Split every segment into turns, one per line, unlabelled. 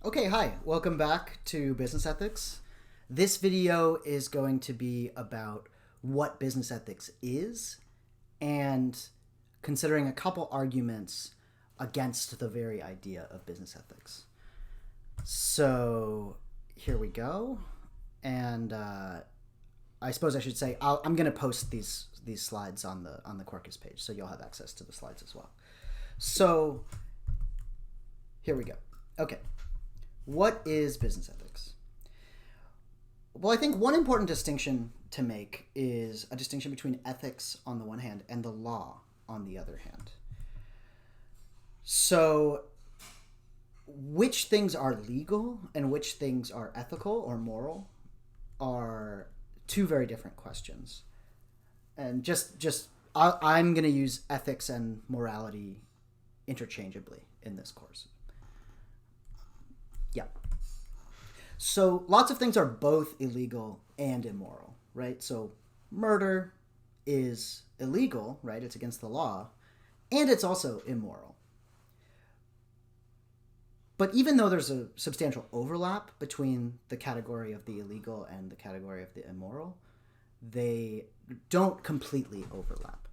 Okay, hi. Welcome back to Business Ethics. This video is going to be about what business ethics is and considering a couple arguments against the very idea of business ethics. So here we go. And I suppose I should say I'm going to post these slides on the Quarkus page, so you'll have access to the slides as well. So here we go. Okay. What is business ethics? Well, I think one important distinction to make is a distinction between ethics on the one hand and the law on the other hand. So, which things are legal and which things are ethical or moral are two very different questions. And I'm going to use ethics and morality interchangeably in this course. Yeah. So lots of things are both illegal and immoral, right? So murder is illegal, right? It's against the law, and it's also immoral. But even though there's a substantial overlap between the category of the illegal and the category of the immoral, they don't completely overlap.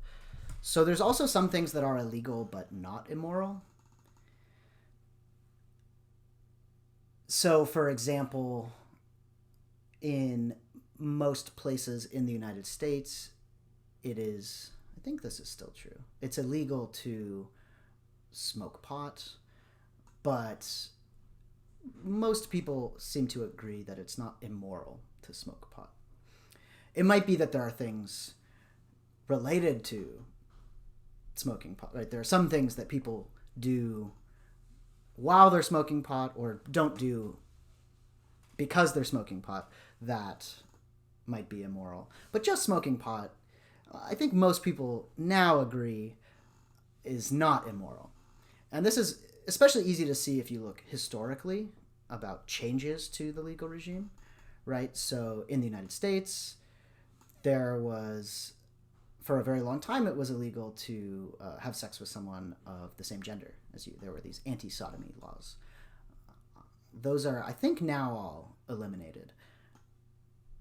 So there's also some things that are illegal but not immoral. So, for example, in most places in the United States, it is, I think this is still true, it's illegal to smoke pot, but most people seem to agree that it's not immoral to smoke pot. It might be that there are things related to smoking pot, right? There are some things that people do while they're smoking pot or don't do because they're smoking pot that might be immoral. But just smoking pot, I think most people now agree, is not immoral. And this is especially easy to see if you look historically about changes to the legal regime, right? So in the United States, there was, for a very long time, it was illegal to have sex with someone of the same gender as you. There were these anti-sodomy laws. Those are, I think, now all eliminated.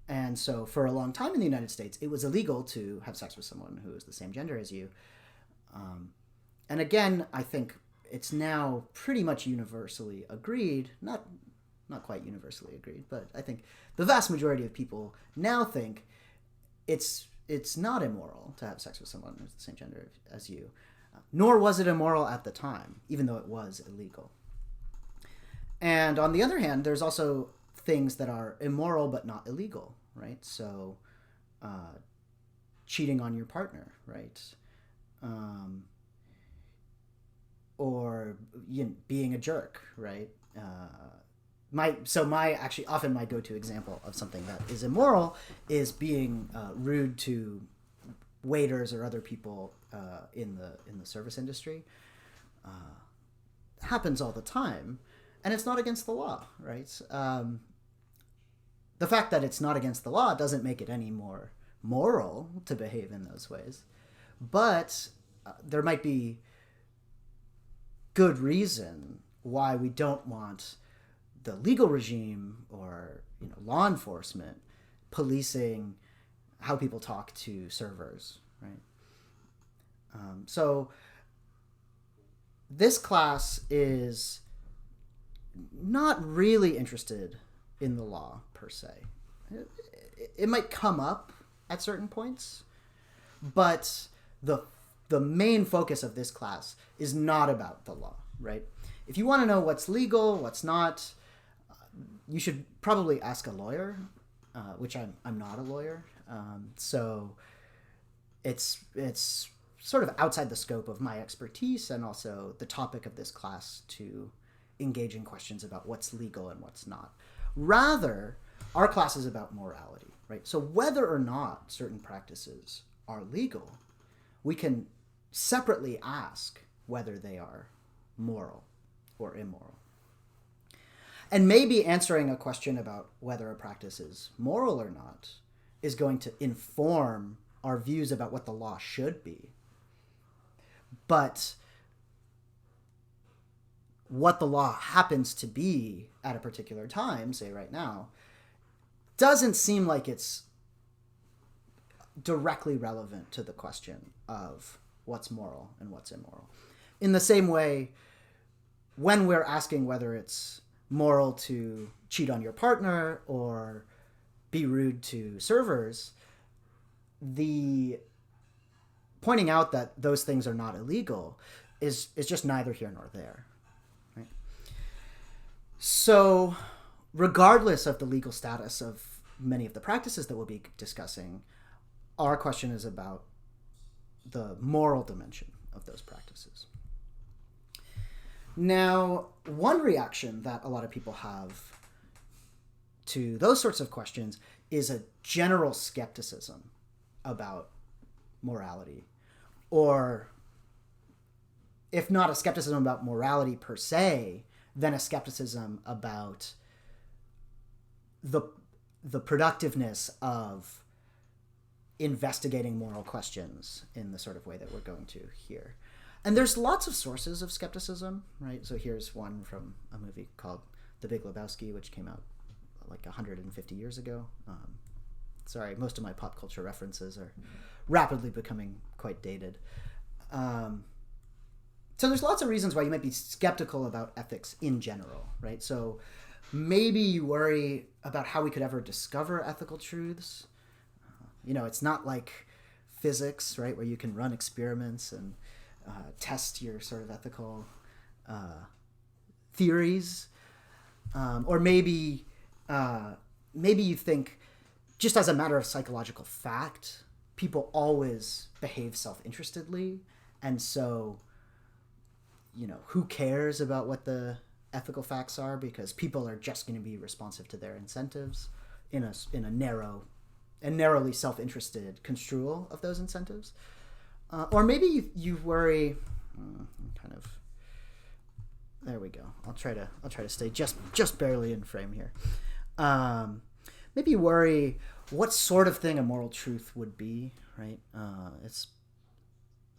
And so for a long time in the United States, it was illegal to have sex with someone who is the same gender as you. And again, I think it's now pretty much universally agreed, not quite universally agreed, but I think the vast majority of people now think it's not immoral to have sex with someone who's the same gender as you, nor was it immoral at the time, even though it was illegal. And on the other hand, there's also things that are immoral but not illegal, right? So, cheating on your partner, right? Or being a jerk, right? My go-to example of something that is immoral is being rude to waiters or other people in the service industry. Happens all the time, and it's not against the law, right? The fact that it's not against the law doesn't make it any more moral to behave in those ways, but there might be good reason why we don't want the legal regime or law enforcement policing how people talk to servers, right? So this class is not really interested in the law per se. It might come up at certain points, but the main focus of this class is not about the law, right? If you want to know what's legal, what's not, you should probably ask a lawyer, which I'm not a lawyer, so it's sort of outside the scope of my expertise and also the topic of this class to engage in questions about what's legal and what's not. Rather, our class is about morality, right? So whether or not certain practices are legal, we can separately ask whether they are moral or immoral. And maybe answering a question about whether a practice is moral or not is going to inform our views about what the law should be. But what the law happens to be at a particular time, say right now, doesn't seem like it's directly relevant to the question of what's moral and what's immoral. In the same way, when we're asking whether it's moral to cheat on your partner or be rude to servers, the pointing out that those things are not illegal is just neither here nor there. Right? So, regardless of the legal status of many of the practices that we'll be discussing, our question is about the moral dimension of those practices. Now, one reaction that a lot of people have to those sorts of questions is a general skepticism about morality, or if not a skepticism about morality per se, then a skepticism about the productiveness of investigating moral questions in the sort of way that we're going to here. And there's lots of sources of skepticism, right? So here's one from a movie called The Big Lebowski, which came out like 150 years ago. Sorry, most of my pop culture references are rapidly becoming quite dated. So there's lots of reasons why you might be skeptical about ethics in general, right? So maybe you worry about how we could ever discover ethical truths. It's not like physics, right, where you can run experiments and test your sort of ethical theories. Or maybe you think, just as a matter of psychological fact, people always behave self-interestedly, and so, who cares about what the ethical facts are, because people are just going to be responsive to their incentives in a narrowly self-interested construal of those incentives. Or maybe you worry, there we go. I'll try to stay just barely in frame here. Maybe you worry what sort of thing a moral truth would be, right?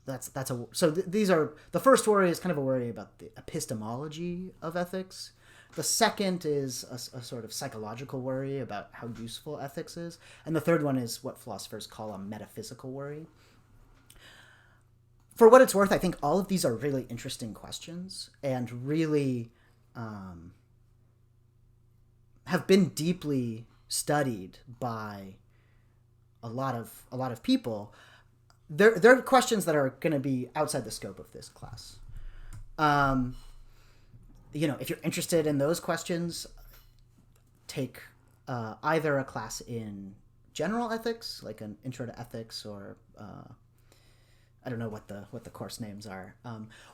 These are, the first worry is kind of a worry about the epistemology of ethics. The second is a sort of psychological worry about how useful ethics is. And the third one is what philosophers call a metaphysical worry. For what it's worth, I think all of these are really interesting questions and really have been deeply studied by a lot of people. They're questions that are going to be outside the scope of this class. If you're interested in those questions, take either a class in general ethics, like an intro to ethics, or I don't know what the course names are,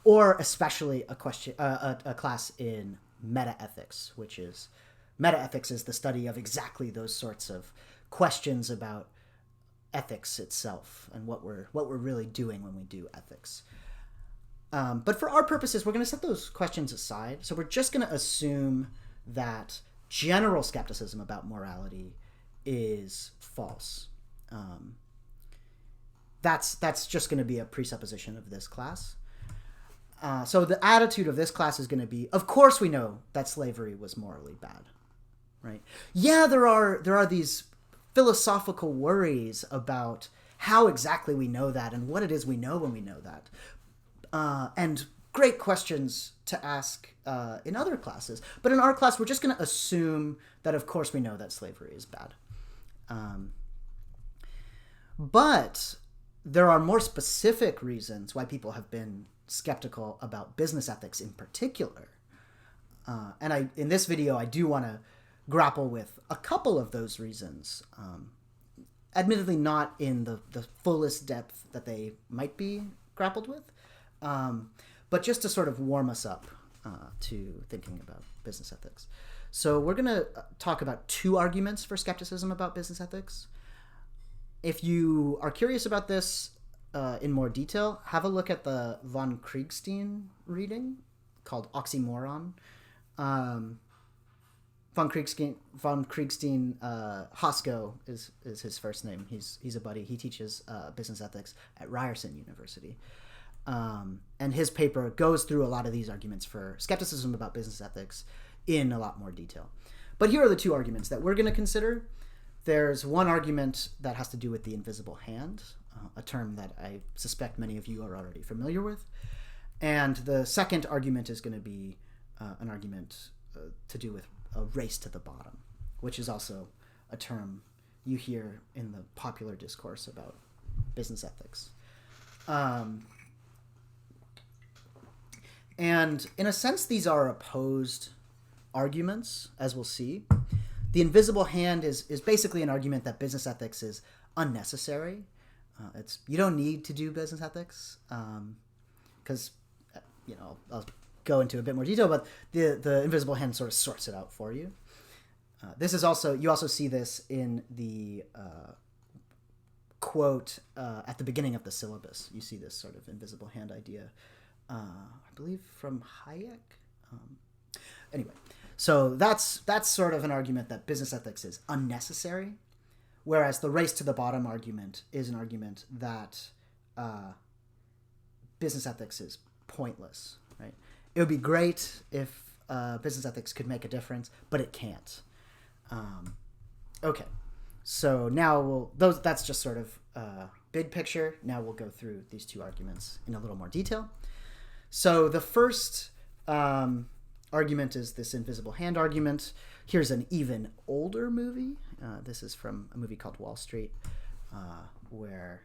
or especially a class in metaethics, which is metaethics is the study of exactly those sorts of questions about ethics itself and what we're really doing when we do ethics. But for our purposes, we're going to set those questions aside. So we're just going to assume that general skepticism about morality is false. That's just going to be a presupposition of this class. So the attitude of this class is going to be, of course we know that slavery was morally bad, right? Yeah, there are these philosophical worries about how exactly we know that and what it is we know when we know that. And great questions to ask in other classes. But in our class, we're just going to assume that, of course, we know that slavery is bad. But there are more specific reasons why people have been skeptical about business ethics in particular. And in this video, I do want to grapple with a couple of those reasons. Admittedly, not in the fullest depth that they might be grappled with. But just to sort of warm us up to thinking about business ethics. So we're going to talk about two arguments for skepticism about business ethics. If you are curious about this in more detail, have a look at the von Kriegstein reading called Oxymoron. Von Kriegstein, Hosko is his first name. He's a buddy. He teaches business ethics at Ryerson University. And his paper goes through a lot of these arguments for skepticism about business ethics in a lot more detail. But here are the two arguments that we're going to consider. There's one argument that has to do with the invisible hand, a term that I suspect many of you are already familiar with. And the second argument is going to be an argument to do with a race to the bottom, which is also a term you hear in the popular discourse about business ethics. And in a sense, these are opposed arguments, as we'll see. The invisible hand is basically an argument that business ethics is unnecessary. You don't need to do business ethics because, I'll go into a bit more detail, but the invisible hand sort of sorts it out for you. You also see this in the quote at the beginning of the syllabus. You see this sort of invisible hand idea, I believe from Hayek. Anyway, so that's sort of an argument that business ethics is unnecessary, whereas the race to the bottom argument is an argument that business ethics is pointless. Right? It would be great if business ethics could make a difference, but it can't. Okay, so now that's just sort of big picture. Now we'll go through these two arguments in a little more detail. So the first argument is this invisible hand argument. Here's an even older movie. This is from a movie called Wall Street, where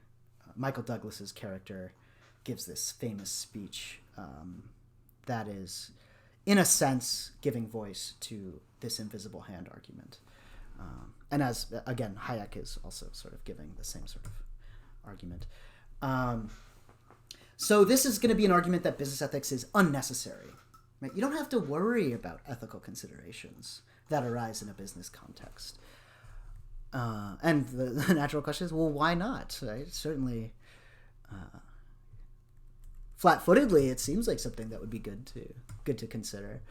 Michael Douglas's character gives this famous speech that is, in a sense, giving voice to this invisible hand argument. And as, again, Hayek is also sort of giving the same sort of argument. So this is going to be an argument that business ethics is unnecessary. Right? You don't have to worry about ethical considerations that arise in a business context. And the natural question is, well, why not? Right? Certainly, flat-footedly, it seems like something that would be good to consider.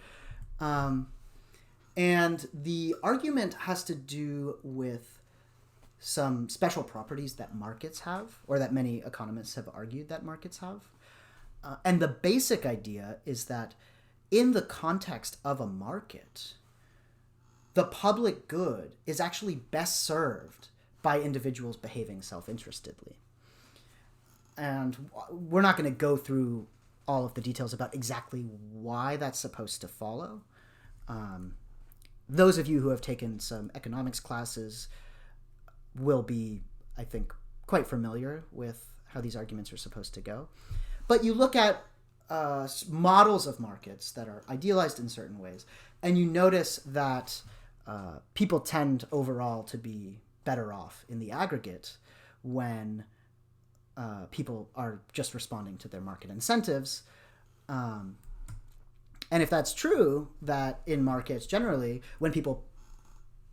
And the argument has to do with some special properties that markets have, or that many economists have argued that markets have. And the basic idea is that in the context of a market, the public good is actually best served by individuals behaving self-interestedly. And we're not going to go through all of the details about exactly why that's supposed to follow. Those of you who have taken some economics classes will be, I think, quite familiar with how these arguments are supposed to go. But you look at models of markets that are idealized in certain ways, and you notice that people tend overall to be better off in the aggregate when people are just responding to their market incentives. And if that's true, that in markets generally, when people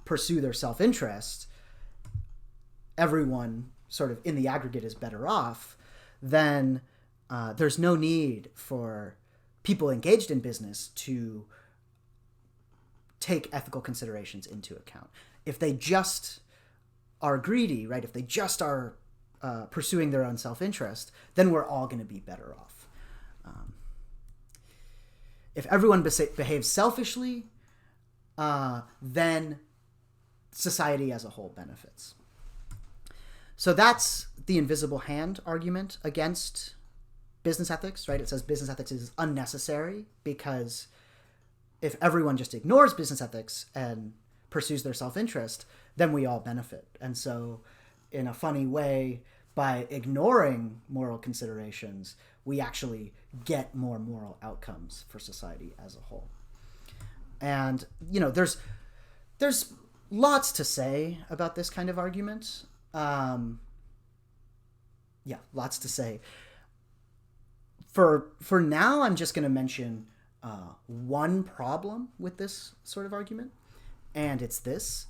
pursue their self-interest, everyone sort of in the aggregate is better off, then there's no need for people engaged in business to take ethical considerations into account. If they just are greedy, right? If they just are pursuing their own self-interest, then we're all going to be better off. If everyone behaves selfishly, then society as a whole benefits. So that's the invisible hand argument against business ethics, right? It says business ethics is unnecessary because if everyone just ignores business ethics and pursues their self-interest, then we all benefit. And so in a funny way, by ignoring moral considerations, we actually get more moral outcomes for society as a whole. And, there's lots to say about this kind of argument. Lots to say. For now, I'm just going to mention one problem with this sort of argument, and it's this.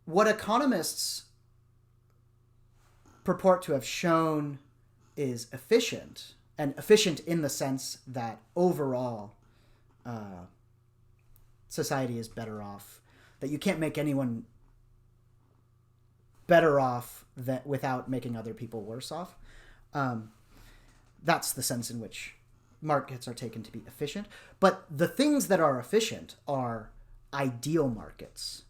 What economists purport to have shown is efficient, and efficient in the sense that overall society is better off, that you can't make anyone better off without making other people worse off. That's the sense in which markets are taken to be efficient. But the things that are efficient are ideal markets.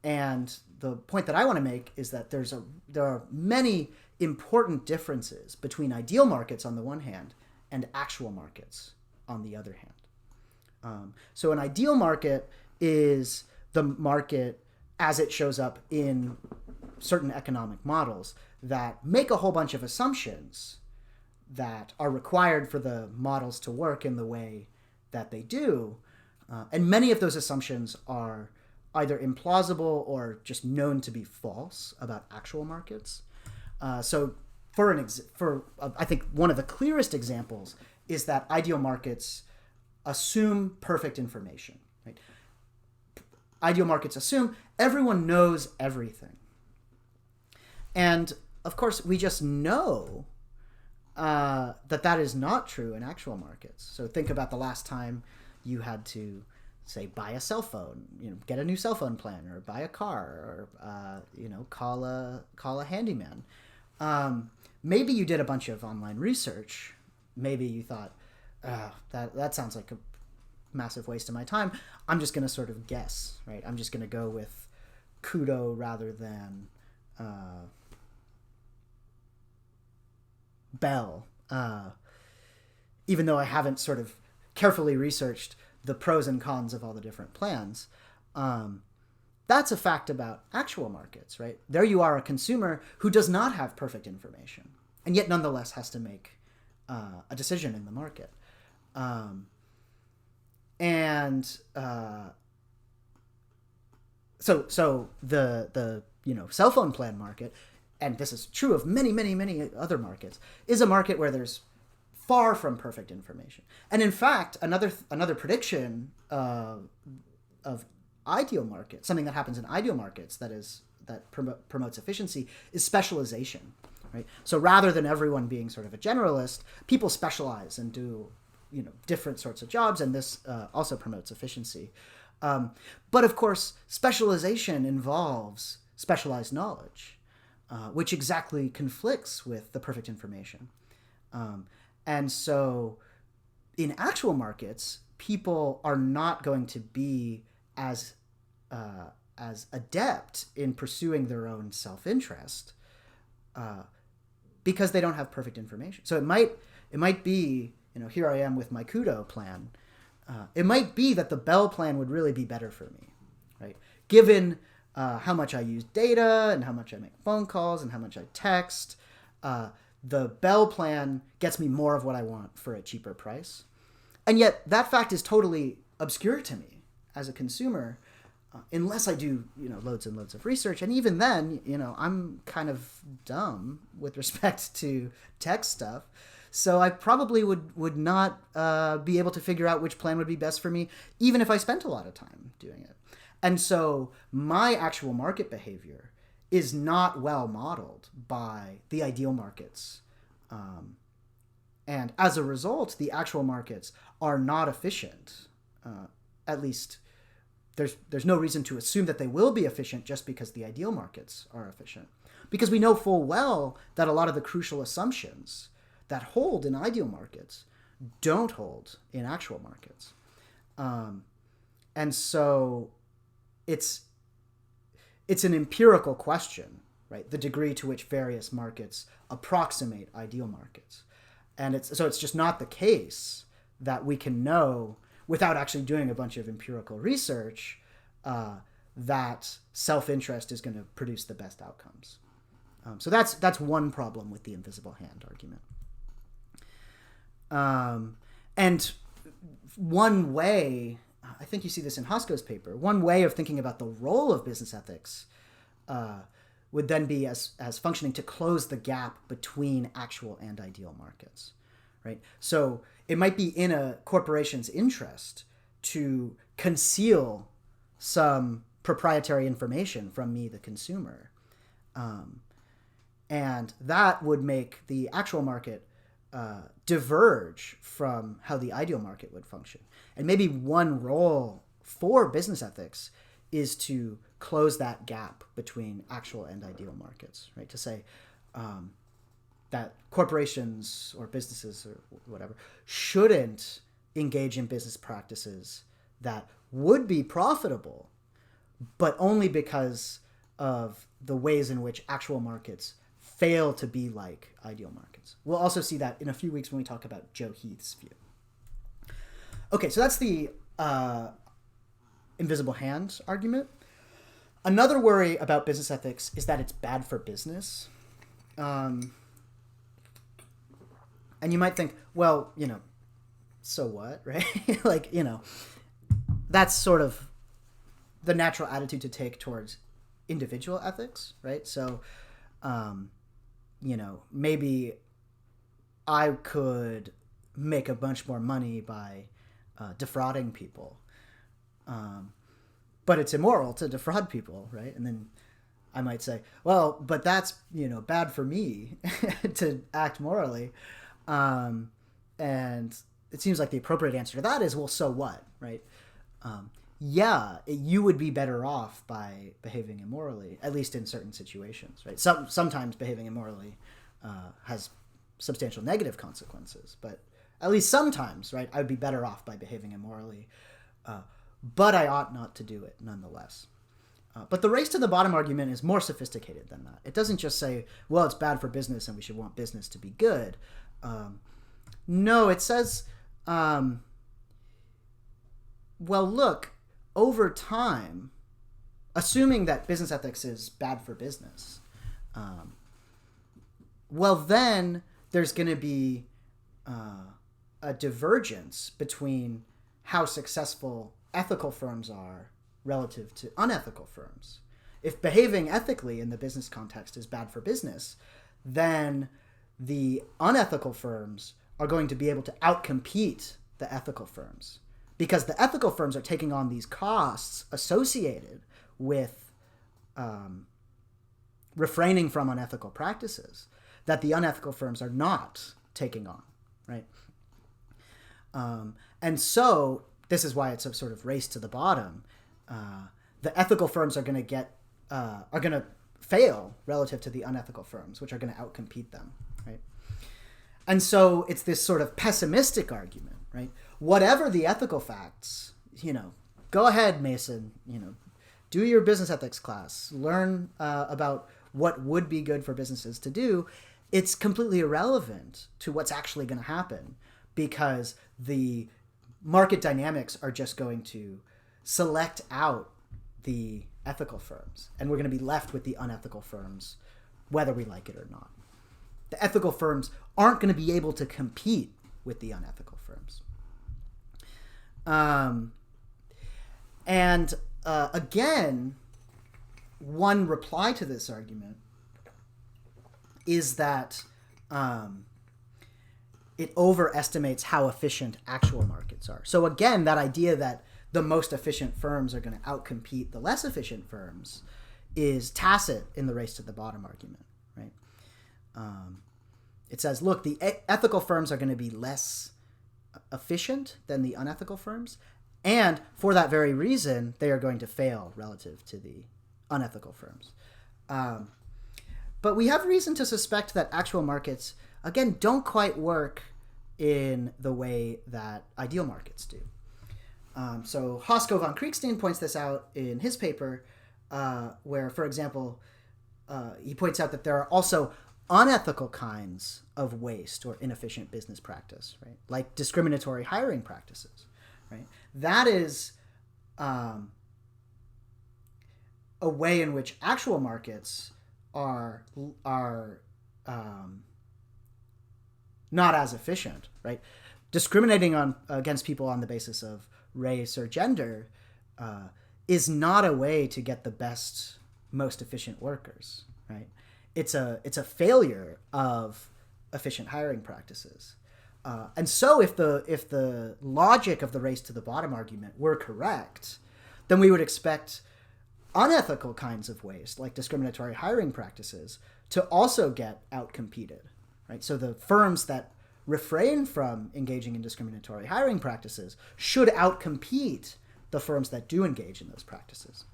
And the point that I want to make is that there are many important differences between ideal markets on the one hand and actual markets on the other hand. So an ideal market is the market as it shows up in certain economic models that make a whole bunch of assumptions that are required for the models to work in the way that they do. And many of those assumptions are either implausible or just known to be false about actual markets. So I think one of the clearest examples is that ideal markets assume perfect information. Right? Ideal markets assume everyone knows everything. And of course, we just know that is not true in actual markets. So think about the last time you had to, say, buy a cell phone, get a new cell phone plan, or buy a car, or call a handyman. Maybe you did a bunch of online research. Maybe you thought, that sounds like a massive waste of my time. I'm just going to sort of guess, right? I'm just going to go with Kudo rather than Bell, even though I haven't sort of carefully researched the pros and cons of all the different plans. That's a fact about actual markets, right? There you are, a consumer who does not have perfect information, and yet nonetheless has to make a decision in the market. So the cell phone plan market, and this is true of many, many, many other markets, is a market where there's far from perfect information. And in fact, another prediction of ideal markets, something that happens in ideal markets that promotes efficiency, is specialization. Right? So rather than everyone being sort of a generalist, people specialize and do different sorts of jobs, and this also promotes efficiency. But of course, specialization involves specialized knowledge, which exactly conflicts with the perfect information. And so in actual markets, people are not going to be as adept in pursuing their own self-interest because they don't have perfect information. So it might be, here I am with my Kudo plan. It might be that the Bell plan would really be better for me, right? Given how much I use data and how much I make phone calls and how much I text, the Bell plan gets me more of what I want for a cheaper price. And yet that fact is totally obscure to me as a consumer, unless I do, loads and loads of research. And even then, I'm kind of dumb with respect to tech stuff. So I probably would not be able to figure out which plan would be best for me, even if I spent a lot of time doing it. And so my actual market behavior is not well modeled by the ideal markets. And as a result, the actual markets are not efficient. At least there's no reason to assume that they will be efficient just because the ideal markets are efficient. Because we know full well that a lot of the crucial assumptions that hold in ideal markets don't hold in actual markets. And so it's an empirical question, right? The degree to which various markets approximate ideal markets. And it's just not the case that we can know without actually doing a bunch of empirical research that self-interest is going to produce the best outcomes. So that's one problem with the invisible hand argument. And one way, I think you see this in Hosko's paper, one way of thinking about the role of business ethics would then be as functioning to close the gap between actual and ideal markets, right? So it might be in a corporation's interest to conceal some proprietary information from me, the consumer. And that would make the actual market diverge from how the ideal market would function. And maybe one role for business ethics is to close that gap between actual and ideal markets, right? To say that corporations or businesses or whatever shouldn't engage in business practices that would be profitable, but only because of the ways in which actual markets fail to be like ideal markets. We'll also see that in a few weeks when we talk about Joe Heath's view. Okay, so that's the invisible hand argument. Another worry about business ethics is that it's bad for business. And you might think, well, so what, right? Like, that's sort of the natural attitude to take towards individual ethics, right? So, maybe I could make a bunch more money by defrauding people. But it's immoral to defraud people, right? And then I might say, well, but that's, bad for me to act morally. And it seems like the appropriate answer to that is, well, so what, right? You would be better off by behaving immorally, at least in certain situations, right? Sometimes behaving immorally has substantial negative consequences, but at least sometimes, right, I would be better off by behaving immorally, but I ought not to do it nonetheless. But the race to the bottom argument is more sophisticated than that. It doesn't just say, well, it's bad for business and we should want business to be good. No, it says, well, look, over time, assuming that business ethics is bad for business, well, then there's going to be a divergence between how successful ethical firms are relative to unethical firms. If behaving ethically in the business context is bad for business, then the unethical firms are going to be able to outcompete the ethical firms, because the ethical firms are taking on these costs associated with refraining from unethical practices that the unethical firms are not taking on, right? And so this is why it's a sort of race to the bottom. The ethical firms are going to fail relative to the unethical firms, which are going to outcompete them, right? And so it's this sort of pessimistic argument, right? Whatever the ethical facts, go ahead, Mason, do your business ethics class, learn about what would be good for businesses to do. It's completely irrelevant to what's actually going to happen, because the market dynamics are just going to select out the ethical firms, and we're going to be left with the unethical firms, whether we like it or not. The ethical firms aren't going to be able to compete with the unethical firms. Again, one reply to this argument is that it overestimates how efficient actual markets are. So again, that idea that the most efficient firms are going to outcompete the less efficient firms is tacit in the race to the bottom argument, right? It says, look, the ethical firms are going to be less efficient than the unethical firms, and for that very reason, they are going to fail relative to the unethical firms. But we have reason to suspect that actual markets, again, don't quite work in the way that ideal markets do. So Hosko von Kriegstein points this out in his paper, where, for example, he points out that there are also unethical kinds of waste or inefficient business practice, right? Like discriminatory hiring practices, right? That is a way in which actual markets are not as efficient, right? Discriminating against people on the basis of race or gender is not a way to get the best, most efficient workers, right? It's a failure of efficient hiring practices. And so if the logic of the race to the bottom argument were correct, then we would expect unethical kinds of waste, like discriminatory hiring practices, to also get outcompeted, right? So the firms that refrain from engaging in discriminatory hiring practices should outcompete the firms that do engage in those practices.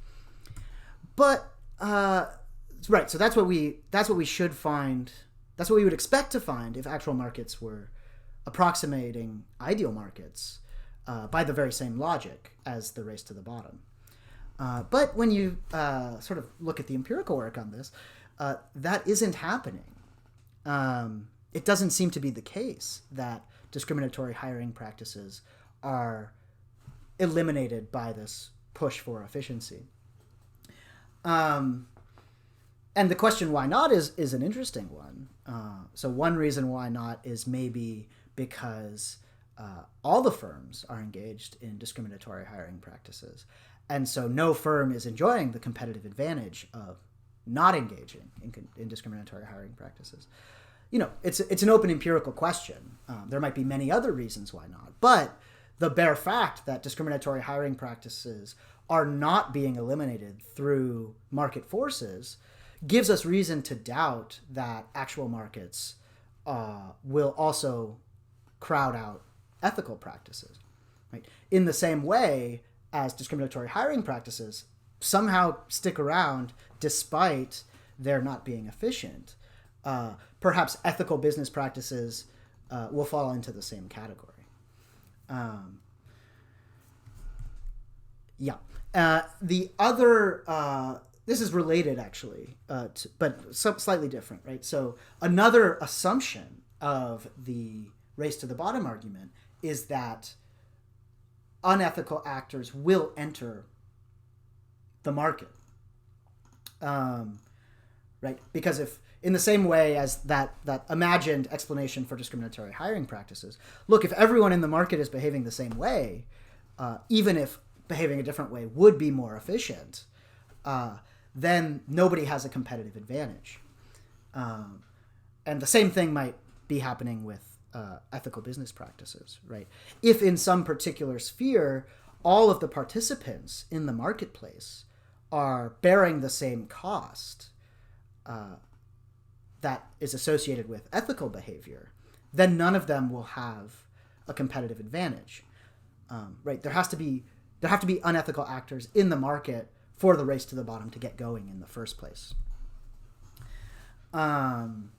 But right, so that's what we should find. That's what we would expect to find if actual markets were approximating ideal markets by the very same logic as the race to the bottom. But when you sort of look at the empirical work on this, that isn't happening. It doesn't seem to be the case that discriminatory hiring practices are eliminated by this push for efficiency. And the question why not is an interesting one. So one reason why not is maybe because all the firms are engaged in discriminatory hiring practices. And so no firm is enjoying the competitive advantage of not engaging in discriminatory hiring practices. It's an open empirical question. There might be many other reasons why not. But the bare fact that discriminatory hiring practices are not being eliminated through market forces gives us reason to doubt that actual markets will also crowd out ethical practices. Right? In the same way as discriminatory hiring practices somehow stick around despite their not being efficient, perhaps ethical business practices will fall into the same category. The other, this is related actually, but slightly different, right? So another assumption of the race to the bottom argument is that unethical actors will enter the market, right? Because if, in the same way as that imagined explanation for discriminatory hiring practices, look, if everyone in the market is behaving the same way, even if behaving a different way would be more efficient, then nobody has a competitive advantage. And the same thing might be happening with ethical business practices, right? If in some particular sphere, all of the participants in the marketplace are bearing the same cost that is associated with ethical behavior, then none of them will have a competitive advantage, right? There have to be unethical actors in the market for the race to the bottom to get going in the first place. And,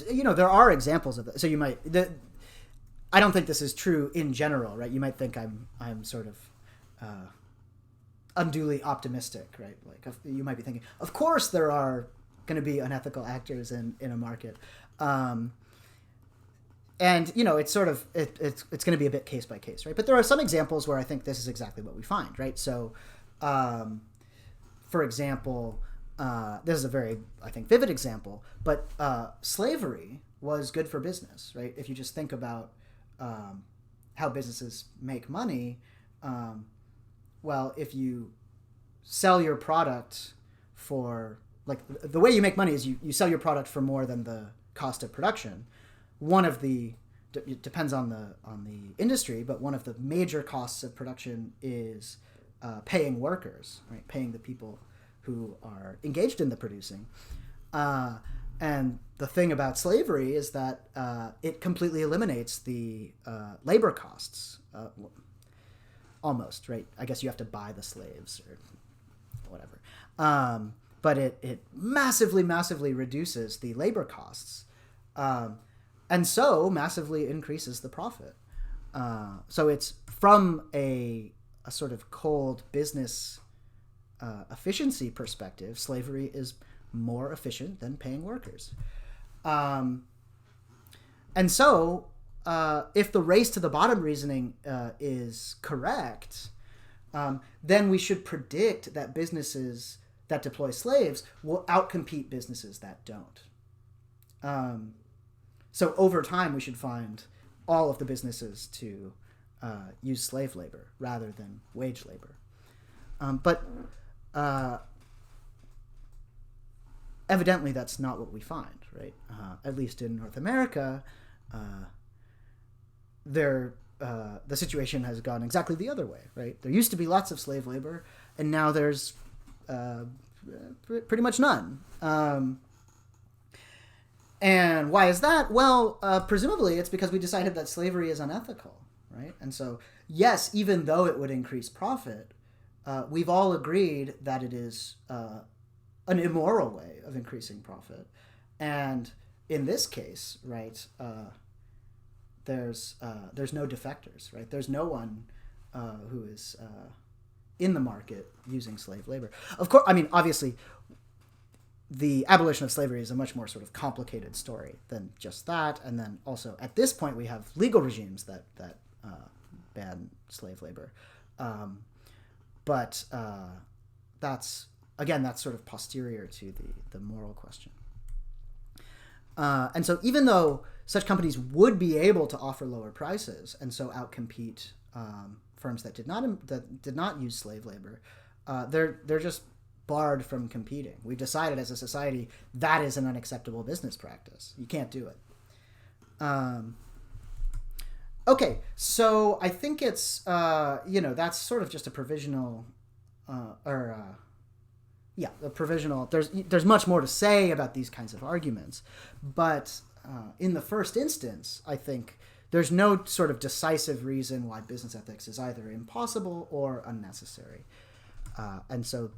there are examples of that. So I don't think this is true in general, right? You might think I'm sort of unduly optimistic, right? Like you might be thinking, of course there are going to be unethical actors in a market. And, it's sort of, it's going to be a bit case by case, right? But there are some examples where I think this is exactly what we find, right? So, for example, this is a very, I think, vivid example, but slavery was good for business, right? If you just think about how businesses make money, well, if you sell your product for, like, the way you make money is you sell your product for more than the cost of production. It depends on the industry, but one of the major costs of production is paying workers, right? Paying the people who are engaged in the producing. And the thing about slavery is that it completely eliminates the labor costs, almost, right? I guess you have to buy the slaves or whatever. But it massively, massively reduces the labor costs, and so massively increases the profit. So it's from a sort of cold business efficiency perspective, slavery is more efficient than paying workers. And so if the race to the bottom reasoning is correct, then we should predict that businesses that deploy slaves will outcompete businesses that don't. So over time, we should find all of the businesses to use slave labor rather than wage labor. But evidently, that's not what we find, right? At least in North America, the situation has gone exactly the other way, right? There used to be lots of slave labor, and now there's pretty much none. And why is that? Well, presumably it's because we decided that slavery is unethical, right? And so, yes, even though it would increase profit, we've all agreed that it is an immoral way of increasing profit. And in this case, right, there's no defectors, right? There's no one who is in the market using slave labor. Of course, I mean, obviously, the abolition of slavery is a much more sort of complicated story than just that. And then also, at this point, we have legal regimes that ban slave labor. But that's sort of posterior to the moral question. And so even though such companies would be able to offer lower prices and so outcompete firms that did not use slave labor, they're just barred from competing. We've decided as a society that is an unacceptable business practice. You can't do it. Okay, so I think it's that's sort of just a provisional, a provisional. There's much more to say about these kinds of arguments, but in the first instance, I think there's no sort of decisive reason why business ethics is either impossible or unnecessary, and so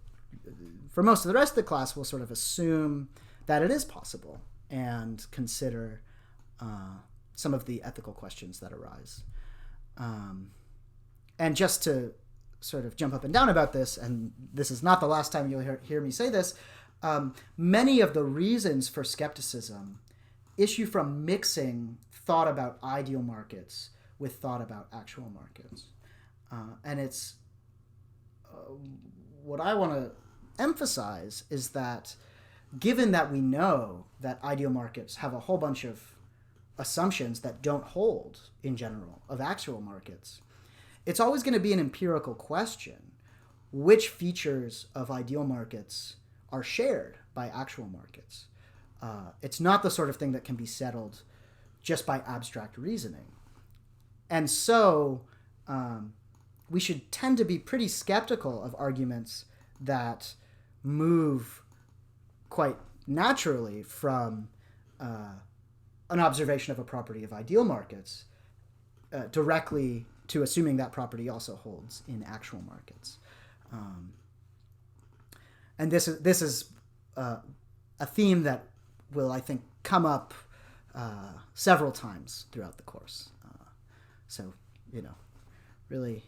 for most of the rest of the class, we'll sort of assume that it is possible and consider some of the ethical questions that arise. And just to sort of jump up and down about this, and this is not the last time you'll hear me say this, many of the reasons for skepticism issue from mixing thought about ideal markets with thought about actual markets. And it's what I want to emphasize is that given that we know that ideal markets have a whole bunch of assumptions that don't hold in general of actual markets, it's always going to be an empirical question which features of ideal markets are shared by actual markets. It's not the sort of thing that can be settled just by abstract reasoning. And so we should tend to be pretty skeptical of arguments that move quite naturally from an observation of a property of ideal markets directly to assuming that property also holds in actual markets. And this is a theme that will, I think, come up several times throughout the course. So, really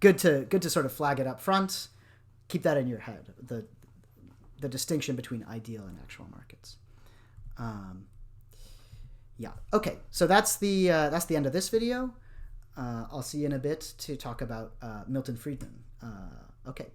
good to sort of flag it up front. Keep that in your head, the distinction between ideal and actual markets. Okay, so that's the end of this video. I'll see you in a bit to talk about Milton Friedman. Okay.